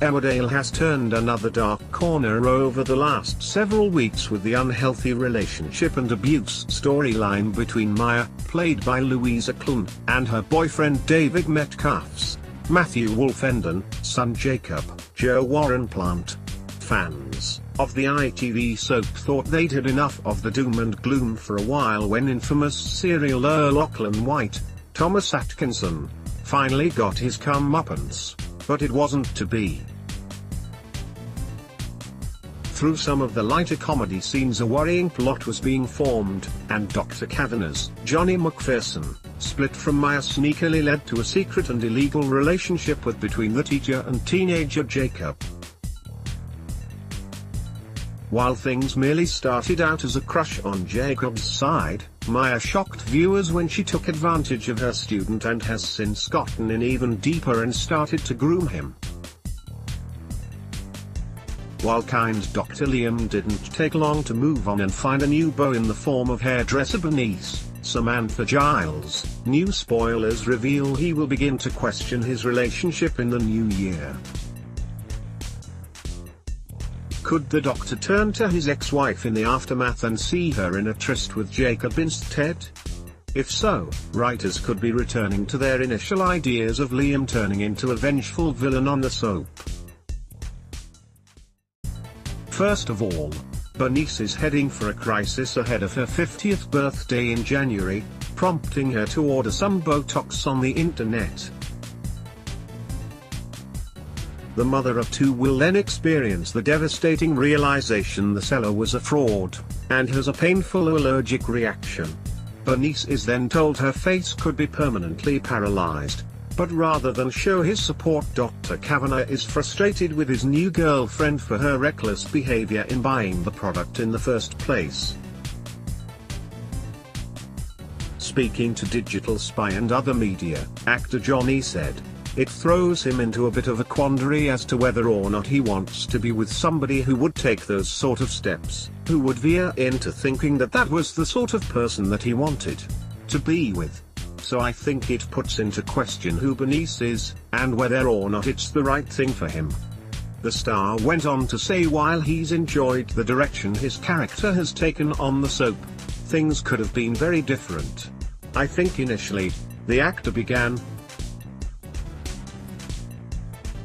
Emmerdale has turned another dark corner over the last several weeks with the unhealthy relationship and abuse storyline between Maya, played by Louisa Clune, and her boyfriend David Metcalf's Matthew Wolfenden, son Jacob, Joe Warren Plant. Fans of the ITV soap thought they'd had enough of the doom and gloom for a while when infamous serialer Lachlan White, Thomas Atkinson, finally got his comeuppance, but it wasn't to be. Through some of the lighter comedy scenes a worrying plot was being formed, and Dr Cavanagh's Johnny McPherson, split from Maya sneakily led to a secret and illegal relationship between the teacher and teenager Jacob. While things merely started out as a crush on Jacob's side, Maya shocked viewers when she took advantage of her student and has since gotten in even deeper and started to groom him. While kind Dr. Liam didn't take long to move on and find a new beau in the form of hairdresser Bernice, Samantha Giles, new spoilers reveal he will begin to question his relationship in the new year. Could the Doctor turn to his ex-wife in the aftermath and see her in a tryst with Jacob instead? If so, writers could be returning to their initial ideas of Liam turning into a vengeful villain on the soap. First of all, Bernice is heading for a crisis ahead of her 50th birthday in January, prompting her to order some Botox on the internet. The mother of two will then experience the devastating realization the seller was a fraud, and has a painful allergic reaction. Bernice is then told her face could be permanently paralyzed, but rather than show his support, Dr. Cavanagh is frustrated with his new girlfriend for her reckless behavior in buying the product in the first place. Speaking to Digital Spy and other media, actor Johnny said, "It throws him into a bit of a quandary as to whether or not he wants to be with somebody who would take those sort of steps, who would veer into thinking that that was the sort of person that he wanted to be with. So I think it puts into question who Bernice is, and whether or not it's the right thing for him." The star went on to say while he's enjoyed the direction his character has taken on the soap, things could have been very different. "I think initially, the actor began.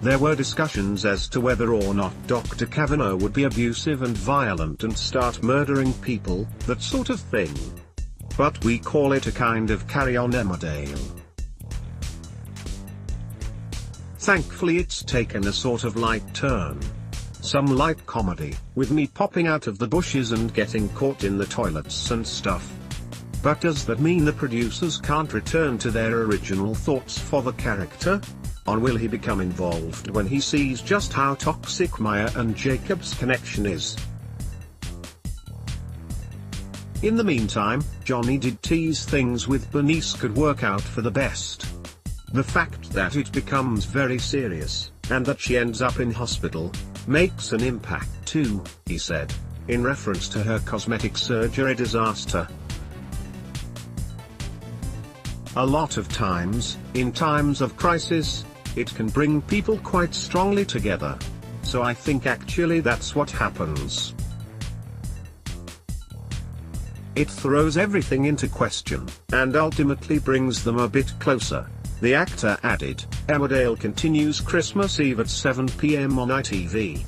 There were discussions as to whether or not Dr. Cavanagh would be abusive and violent and start murdering people, that sort of thing. But we call it a kind of carry-on Emmerdale. Thankfully it's taken a sort of light turn. Some light comedy, with me popping out of the bushes and getting caught in the toilets and stuff. But does that mean the producers can't return to their original thoughts for the character? Or will he become involved when he sees just how toxic Maya and Jacob's connection is? In the meantime, Johnny did tease things with Bernice could work out for the best. The fact that it becomes very serious, and that she ends up in hospital, makes an impact too, he said, in reference to her cosmetic surgery disaster. A lot of times, in times of crisis, it can bring people quite strongly together. So I think actually that's what happens. It throws everything into question, and ultimately brings them a bit closer. The actor added, Emmerdale continues Christmas Eve at 7 p.m. on ITV.